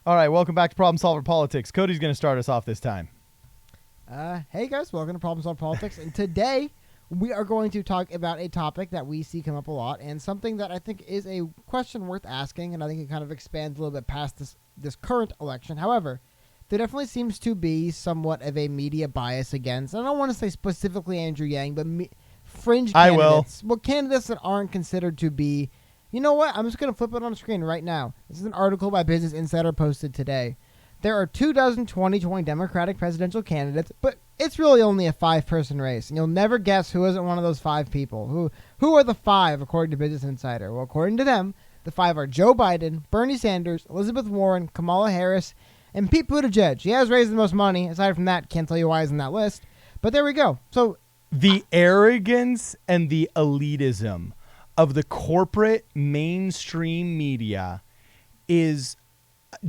All right, welcome back to Problem Solver Politics. Cody's going to start us off this time. Hey guys, welcome to Problem Solver Politics. And today we are going to talk about a topic that we see come up a lot and something that I think is a question worth asking, and I think it kind of expands a little bit past this current election. However, there definitely seems to be somewhat of a media bias against, I don't want to say specifically Andrew Yang, but fringe candidates. Well, candidates that aren't considered to be, you know what? I'm just going to flip it on the screen right now. This is an article by Business Insider posted today. There are 24 2020 Democratic presidential candidates, but it's really only a 5-person race, and you'll never guess who isn't one of those 5 people. Who are the 5 according to Business Insider? Well, according to them, the 5 are Joe Biden, Bernie Sanders, Elizabeth Warren, Kamala Harris, and Pete Buttigieg. He has raised the most money. Aside from that, can't tell you why he's in that list. But there we go. So the arrogance and the elitism of the corporate mainstream media is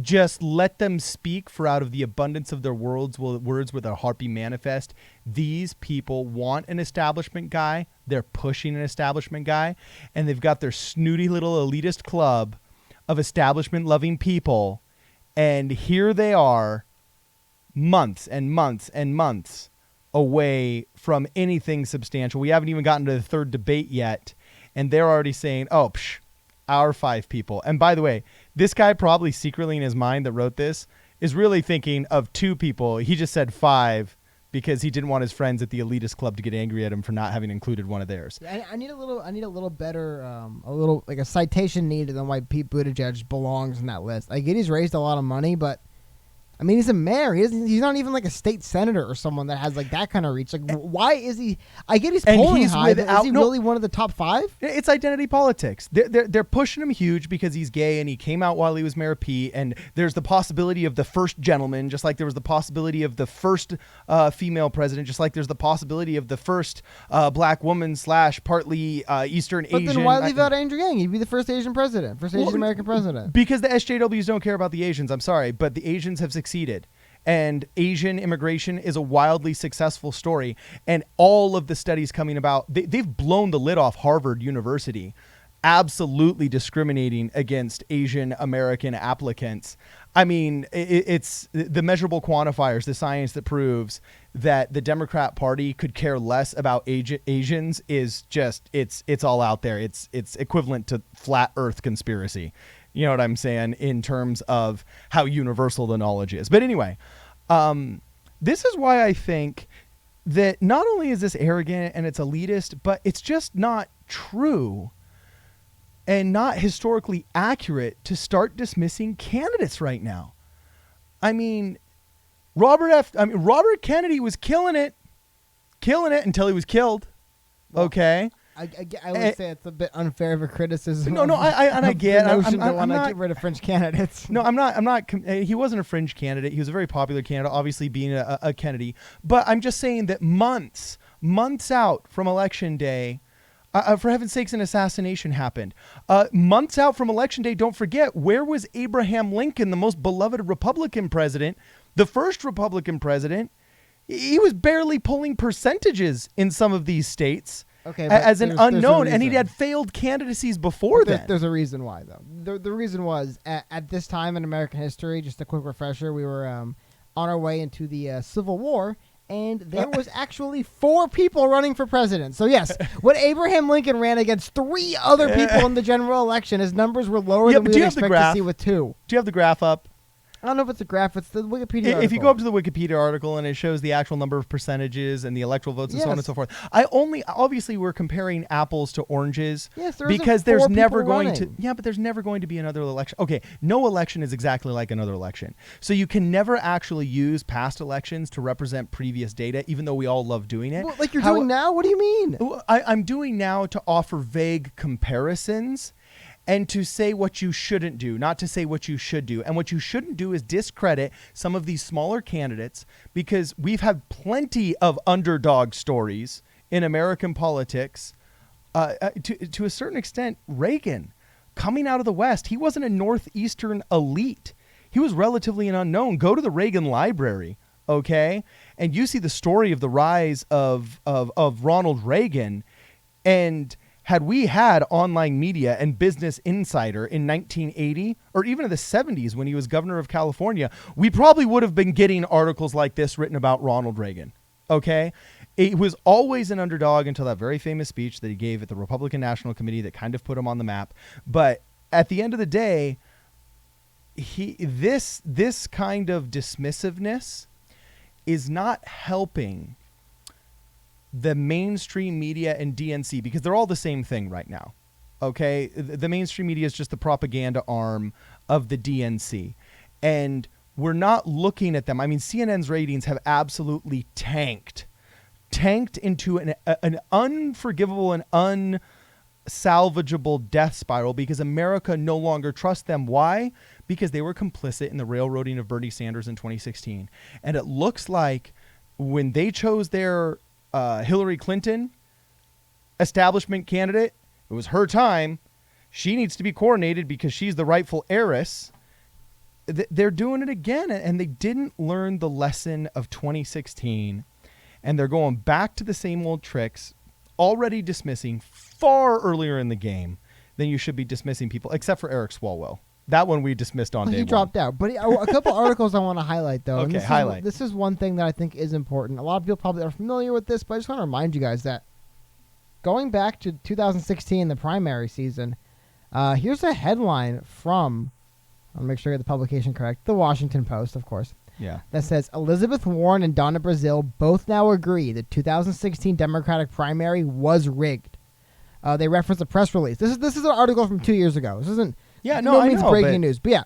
just let them speak, for out of the abundance of their words with a heart be manifest. These people want an establishment guy. They're pushing an establishment guy, and they've got their snooty little elitist club of establishment-loving people, and here they are months and months and months away from anything substantial. We haven't even gotten to the third debate yet, and they're already saying, oh, our 5 people. And by the way, this guy probably secretly in his mind that wrote this is really thinking of 2 people. He just said 5 because he didn't want his friends at the elitist club to get angry at him for not having included one of theirs. I need a little better, a citation needed on why Pete Buttigieg belongs in that list. I get he's raised a lot of money, but I mean, he's a mayor. He's not even like a state senator or someone that has like that kind of reach. Like, why is he? I get he's polling high, but is he really one of the top 5? It's identity politics. They're pushing him huge because he's gay and he came out while he was Mayor Pete. And there's the possibility of the first gentleman, just like there was the possibility of the first female president, just like there's the possibility of the first black woman / partly Eastern Asian. But then why leave out Andrew Yang? He'd be the first Asian president, first Asian American president. Because the SJWs don't care about the Asians. I'm sorry, but the Asians have succeeded. And Asian immigration is a wildly successful story. And all of the studies coming about, they've blown the lid off Harvard University, absolutely discriminating against Asian American applicants. I mean, it's the measurable quantifiers, the science that proves that the Democrat Party could care less about Asians is just, it's all out there. It's equivalent to flat earth conspiracy. You know what I'm saying, in terms of how universal the knowledge is. But anyway, this is why I think that not only is this arrogant and it's elitist, but it's just not true and not historically accurate to start dismissing candidates right now. I mean, Robert Kennedy was killing it until he was killed. Well, okay. I would say it's a bit unfair of a criticism. No, I get. I'm not get rid of fringe candidates. No, I'm not. He wasn't a fringe candidate. He was a very popular candidate, obviously being a Kennedy. But I'm just saying that months out from election day, for heaven's sakes, an assassination happened. Months out from election day, don't forget, where was Abraham Lincoln, the most beloved Republican president, the first Republican president? He was barely pulling percentages in some of these states. Okay, as an unknown, and he'd had failed candidacies before then. There's a reason why, though. The reason was, at this time in American history, just a quick refresher, we were on our way into the Civil War, and there was actually 4 people running for president. So, yes, when Abraham Lincoln ran against 3 other people in the general election, his numbers were lower than we would expect to see with 2. Do you have the graph up? I don't know if it's a graph. It's the Wikipedia article. If you go up to the Wikipedia article and it shows the actual number of percentages and the electoral votes and so on and so forth. Obviously we're comparing apples to oranges. Yes, because there's never going to. Yeah, but there's never going to be another election. Okay, no election is exactly like another election. So you can never actually use past elections to represent previous data, even though we all love doing it. Well, like you're doing now? What do you mean? I'm doing now to offer vague comparisons. And to say what you shouldn't do, not to say what you should do. And what you shouldn't do is discredit some of these smaller candidates, because we've had plenty of underdog stories in American politics. To a certain extent, Reagan, coming out of the West, he wasn't a Northeastern elite. He was relatively an unknown. Go to the Reagan Library, okay? And you see the story of the rise of Ronald Reagan and Had we had online media and Business Insider in 1980 or even in the 70s when he was governor of California, we probably would have been getting articles like this written about Ronald Reagan. Okay? It was always an underdog until that very famous speech that he gave at the Republican National Committee that kind of put him on the map. But at the end of the day, this kind of dismissiveness is not helping the mainstream media and DNC, because they're all the same thing right now. Okay? The mainstream media is just the propaganda arm of the DNC. And we're not looking at them. I mean, CNN's ratings have absolutely tanked into an unforgivable and unsalvageable death spiral because America no longer trusts them. Why? Because they were complicit in the railroading of Bernie Sanders in 2016. And it looks like when they chose their Hillary Clinton establishment candidate, it was her time. She needs to be coronated because she's the rightful heiress. They're doing it again, and they didn't learn the lesson of 2016, and they're going back to the same old tricks, already dismissing far earlier in the game than you should be dismissing people, except for Eric Swalwell. That one we dismissed on day one. He dropped out. But a couple articles I want to highlight, though. Okay, highlight. This is one thing that I think is important. A lot of people probably are familiar with this, but I just want to remind you guys that going back to 2016, the primary season, here's a headline from, I'll make sure I get the publication correct, the Washington Post, of course. Yeah. That says, Elizabeth Warren and Donna Brazile both now agree the 2016 Democratic primary was rigged. They reference a press release. This is an article from 2 years ago. This isn't means breaking news. But yeah,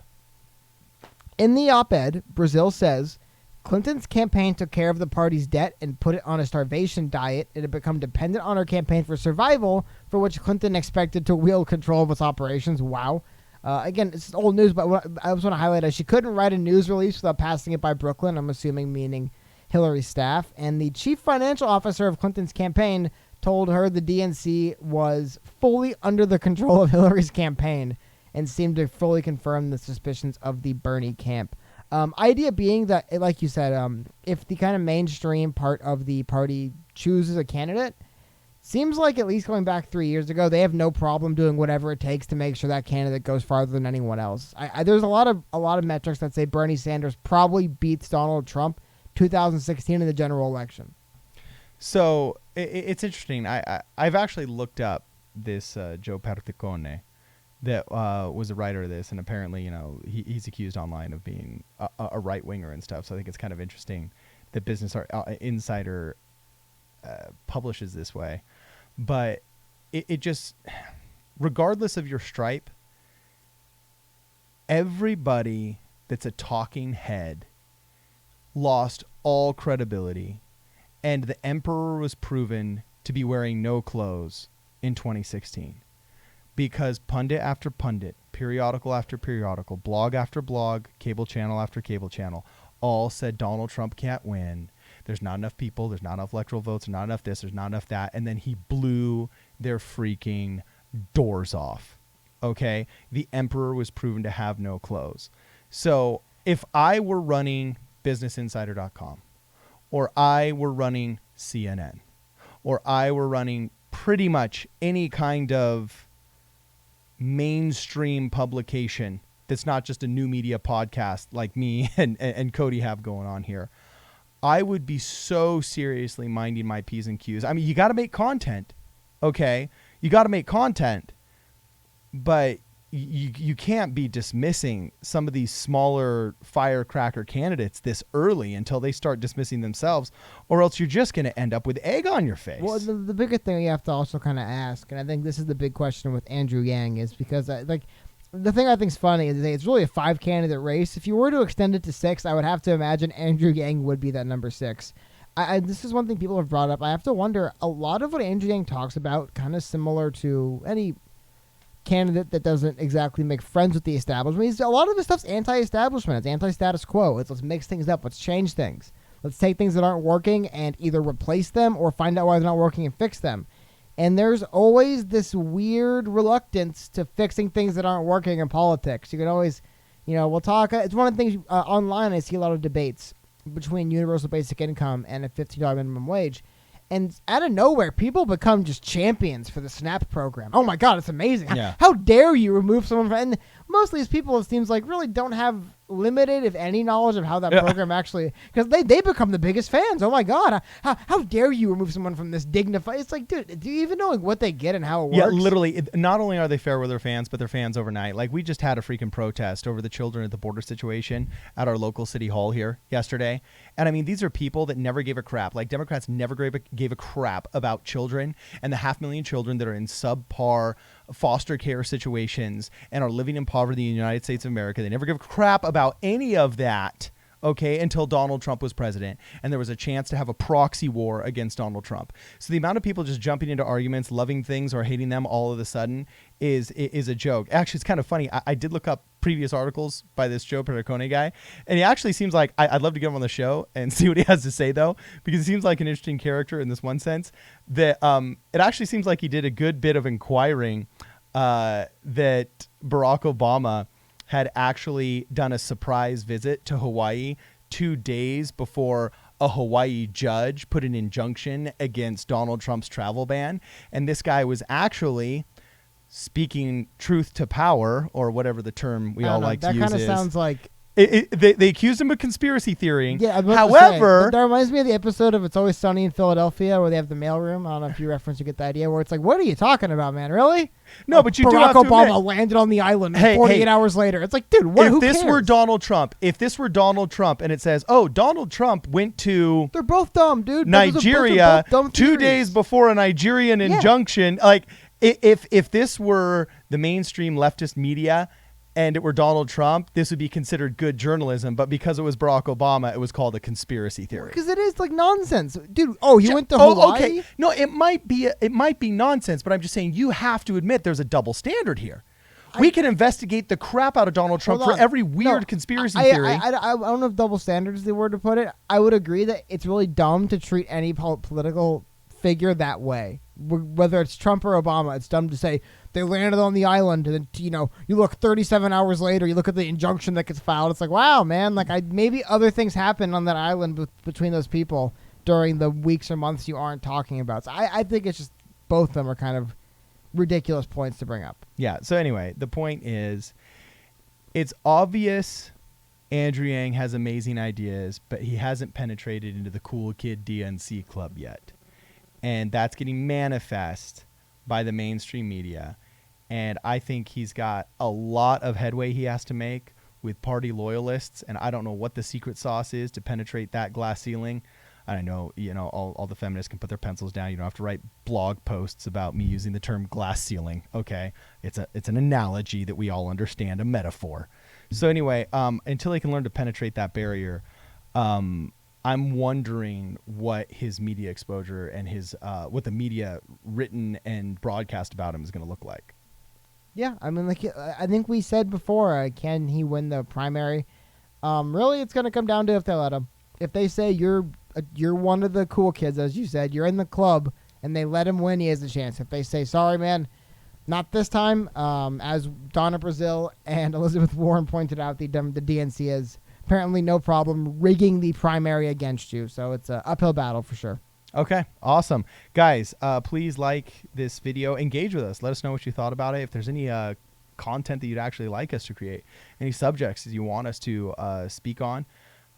in the op-ed, Brazile says, Clinton's campaign took care of the party's debt and put it on a starvation diet. It had become dependent on her campaign for survival, for which Clinton expected to wield control of its operations. Wow. Again, it's old news, but what I just want to highlight is she couldn't write a news release without passing it by Brooklyn, I'm assuming meaning Hillary's staff. And the chief financial officer of Clinton's campaign told her the DNC was fully under the control of Hillary's campaign and seemed to fully confirm the suspicions of the Bernie camp. Idea being that, like you said, if the kind of mainstream part of the party chooses a candidate, seems like at least going back 3 years ago, they have no problem doing whatever it takes to make sure that candidate goes farther than anyone else. There's a lot of metrics that say Bernie Sanders probably beats Donald Trump 2016 in the general election. So it's interesting. I've actually looked up this Joe Perticone that was a writer of this, and apparently, he's accused online of being a right winger and stuff. So I think it's kind of interesting that Business Insider publishes this way. But it just, regardless of your stripe, everybody that's a talking head lost all credibility, and the emperor was proven to be wearing no clothes in 2016 because pundit after pundit, periodical after periodical, blog after blog, cable channel after cable channel all said Donald Trump can't win. There's not enough people. There's not enough electoral votes. There's not enough this. There's not enough that. And then he blew their freaking doors off. Okay? The emperor was proven to have no clothes. So if I were running BusinessInsider.com, or I were running CNN, or I were running pretty much any kind of mainstream publication that's not just a new media podcast like me and Cody have going on here, I would be so seriously minding my P's and Q's. I mean, you got to make content, okay? You got to make content, but you can't be dismissing some of these smaller firecracker candidates this early until they start dismissing themselves, or else you're just going to end up with egg on your face. Well, the bigger thing you have to also kind of ask, and I think this is the big question with Andrew Yang, is because the thing I think is funny is that it's really a 5-candidate race. If you were to extend it to 6, I would have to imagine Andrew Yang would be that number 6. This is one thing people have brought up. I have to wonder, a lot of what Andrew Yang talks about, kind of similar to any candidate that doesn't exactly make friends with the establishment. A lot of his stuff's anti-establishment. It's anti-status quo. It's let's mix things up. Let's change things. Let's take things that aren't working and either replace them or find out why they're not working and fix them. And there's always this weird reluctance to fixing things that aren't working in politics. You can always, we'll talk. It's one of the things online I see a lot of debates between universal basic income and a $15 minimum wage. And out of nowhere, people become just champions for the SNAP program. Oh my God, it's amazing. Yeah. How dare you remove someone from, and most of these people, it seems like, really don't have limited, if any, knowledge of how that program actually, because they become the biggest fans. Oh my God, how dare you remove someone from this dignified, it's like, dude, do you even know like what they get and how it works? Yeah, literally, not only are they fair with their fans, but they're fans overnight. Like, we just had a freaking protest over the children at the border situation at our local city hall here yesterday. And I mean, these are people that never gave a crap. Like, Democrats never gave a crap about children and the 500,000 children that are in subpar foster care situations and are living in poverty in the United States of America. They never give a crap about any of that, okay, until Donald Trump was president and there was a chance to have a proxy war against Donald Trump. So the amount of people just jumping into arguments, loving things or hating them all of a sudden is a joke. Actually, it's kind of funny. I did look up previous articles by this Joe Perricone guy, and he actually seems like, I'd love to get him on the show and see what he has to say, though, because he seems like an interesting character in this one sense that it actually seems like he did a good bit of inquiring that Barack Obama had actually done a surprise visit to Hawaii 2 days before a Hawaii judge put an injunction against Donald Trump's travel ban. And this guy was actually speaking truth to power, or whatever the term we all like to use is. That kind of sounds like... They accused him of conspiracy theorying. Yeah, however, that reminds me of the episode of It's Always Sunny in Philadelphia where they have the mailroom. I don't know if you reference, you get the idea, where it's like, what are you talking about, man? Really? No, but you do Barack have to Obama admit, landed on the island 48 hours later. It's like, dude, what? If who this cares? were Donald Trump, and it says, oh, Donald Trump went to they're both dumb, dude. Nigeria both dumb 2 theories. days before a Nigerian injunction, like if this were the mainstream leftist media and it were Donald Trump, this would be considered good journalism. But because it was Barack Obama, it was called a conspiracy theory. Because it is like nonsense, dude. Oh, he went to Hawaii. Okay. No, it might be nonsense, but I'm just saying you have to admit there's a double standard here. We can investigate the crap out of Donald Trump for every weird conspiracy theory. I don't know if double standard is the word to put it. I would agree that it's really dumb to treat any political figure that way. Whether it's Trump or Obama, it's dumb to say they landed on the island, and then, you look 37 hours later, you look at the injunction that gets filed. It's like, wow, man, like maybe other things happen on that island between those people during the weeks or months you aren't talking about. So I think it's just both of them are kind of ridiculous points to bring up. Yeah. So anyway, the point is, it's obvious Andrew Yang has amazing ideas, but he hasn't penetrated into the cool kid DNC club yet. And that's getting manifest by the mainstream media. And I think he's got a lot of headway he has to make with party loyalists. And I don't know what the secret sauce is to penetrate that glass ceiling. I know, all the feminists can put their pencils down. You don't have to write blog posts about me using the term glass ceiling. Okay. It's an analogy that we all understand, a metaphor. So anyway, until he can learn to penetrate that barrier, I'm wondering what his media exposure and his what the media written and broadcast about him is going to look like. Yeah, I mean, like I think we said before, can he win the primary? Really, it's going to come down to if they let him. If they say you're one of the cool kids, as you said, you're in the club, and they let him win, he has a chance. If they say, sorry, man, not this time, as Donna Brazile and Elizabeth Warren pointed out, the DNC has apparently no problem rigging the primary against you. So it's an uphill battle for sure. Okay, awesome. Guys, please like this video. Engage with us. Let us know what you thought about it. If there's any content that you'd actually like us to create, any subjects that you want us to speak on,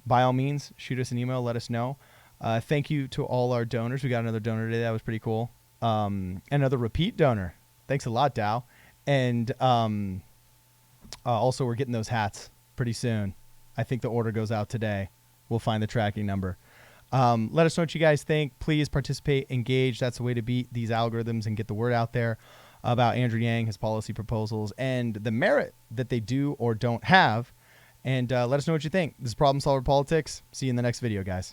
by all means, shoot us an email. Let us know. Thank you to all our donors. We got another donor today. That was pretty cool. Another repeat donor. Thanks a lot, Dow. And also, we're getting those hats pretty soon. I think the order goes out today. We'll find the tracking number. Let us know what you guys think. Please participate, engage. That's the way to beat these algorithms and get the word out there about Andrew Yang, his policy proposals, and the merit that they do or don't have. And let us know what you think. This is Problem Solver Politics. See you in the next video, guys.